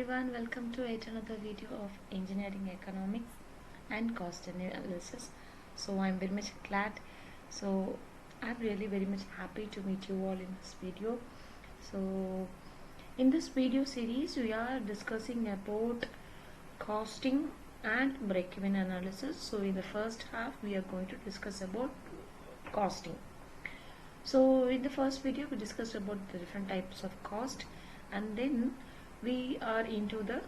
everyone, welcome to yet another video of engineering economics and cost analysis. So I'm very much glad. So I'm really very much happy to meet you all in this video. So in this video series we are discussing about costing and break-even analysis. So in the first half we are going to discuss about costing. So in the first video we discussed about the different types of cost, and then we are into the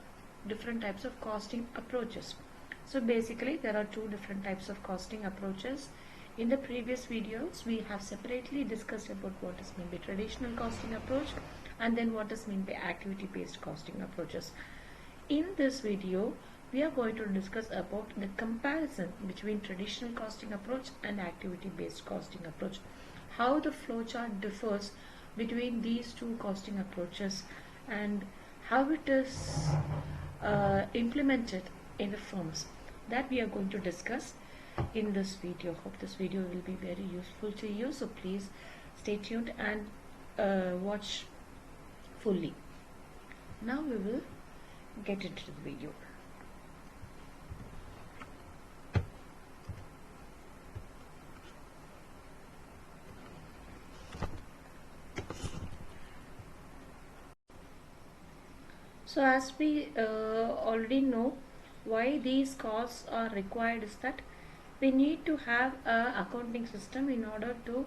different types of costing approaches. So basically there are two different types of costing approaches. In the previous videos we have separately discussed about what is meant by traditional costing approach and then what is meant by activity based costing approaches. In this video we are going to discuss about the comparison between traditional costing approach and activity based costing approach, how the flowchart differs between these two costing approaches and how it is implemented in the firms. That we are going to discuss in this video. Hope this video will be very useful to you, so please stay tuned and watch fully. Now we will get into the video. So as we already know, why these costs are required is that we need to have a accounting system in order to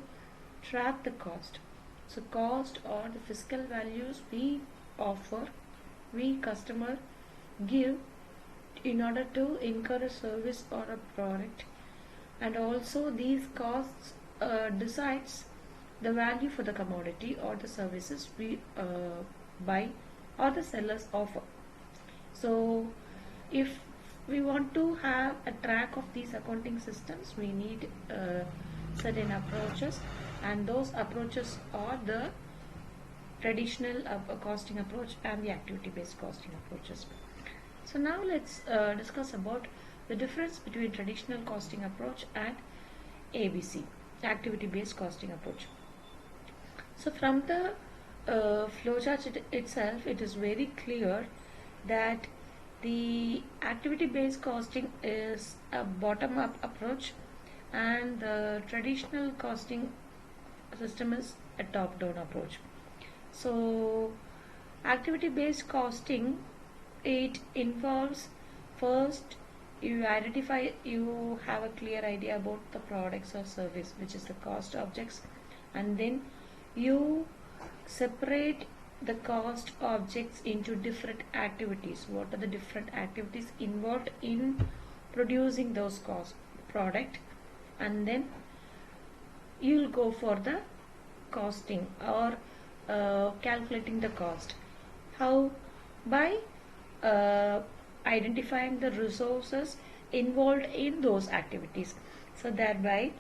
track the cost. So cost or the fiscal values we offer, we customer give in order to incur a service or a product, and also these costs decides the value for the commodity or the services we buy or the sellers offer. So if we want to have a track of these accounting systems, we need certain approaches, and those approaches are the traditional costing approach and the activity based costing approaches. So now let's discuss about the difference between traditional costing approach and ABC, activity based costing approach. So from the flowchart itself, it is very clear that the activity based costing is a bottom up approach and the traditional costing system is a top down approach. So activity based costing, it involves first you identify, you have a clear idea about the products or service which is the cost objects, and then you separate the cost objects into different activities. What are the different activities involved in producing those cost product, and then you'll go for the costing or calculating the cost. How? By identifying the resources involved in those activities. So thereby,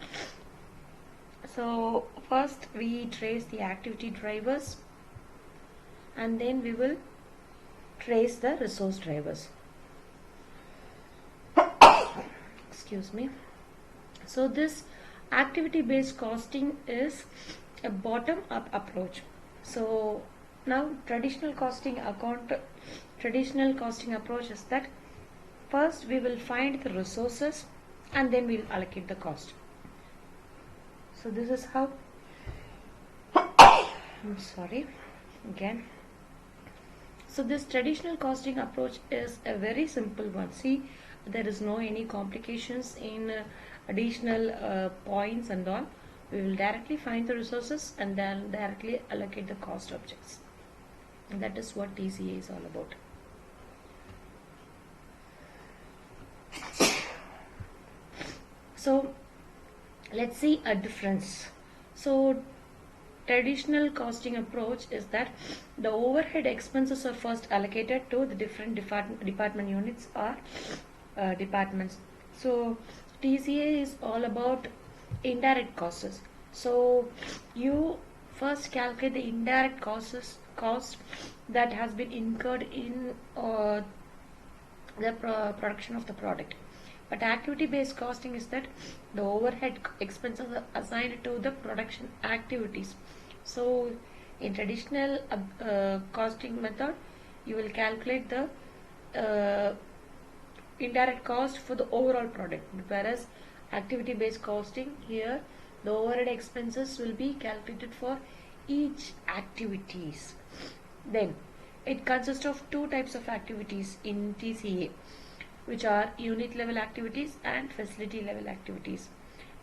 so first we trace the activity drivers and then we will trace the resource drivers. Excuse me. So this activity based costing is a bottom up approach. So now traditional costing approach is that first we will find the resources and then we will allocate the cost. So this is how I'm sorry again. So this traditional costing approach is a very simple one. See, there is no any complications in additional points and all. We will directly find the resources and then directly allocate the cost objects. And that is what TCA is all about. So let's see a difference. So traditional costing approach is that the overhead expenses are first allocated to the different department units or departments. So TCA is all about indirect costs. So you first calculate the indirect cost that has been incurred in the production of the product. But activity based costing is that the overhead expenses are assigned to the production activities. So in traditional costing method, you will calculate the indirect cost for the overall product, whereas activity based costing, here the overhead expenses will be calculated for each activities. Then it consists of two types of activities in TCA, which are unit level activities and facility level activities.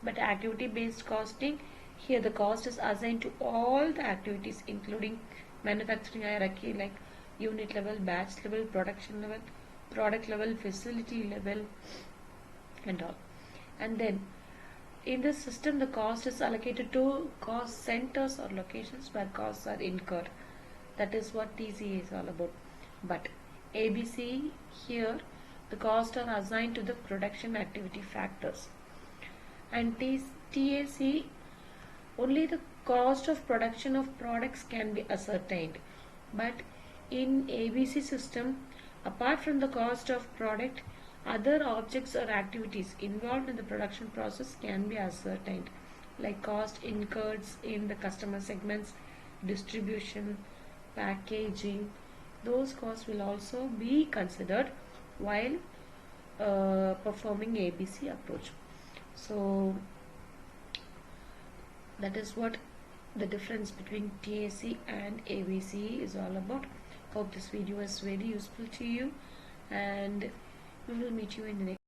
But activity based costing, here the cost is assigned to all the activities including manufacturing hierarchy like unit level, batch level, production level, product level, facility level, and all. And then in this system the cost is allocated to cost centers or locations where costs are incurred. That is what TCA is all about. But ABC, here the costs are assigned to the production activity factors. And TAC, only the cost of production of products can be ascertained. But in ABC system, apart from the cost of product, other objects or activities involved in the production process can be ascertained, like cost incurred in the customer segments, distribution, packaging. Those costs will also be considered while performing ABC approach. So that is what the difference between TAC and ABC is all about. Hope this video is very useful to you, and we will meet you in the next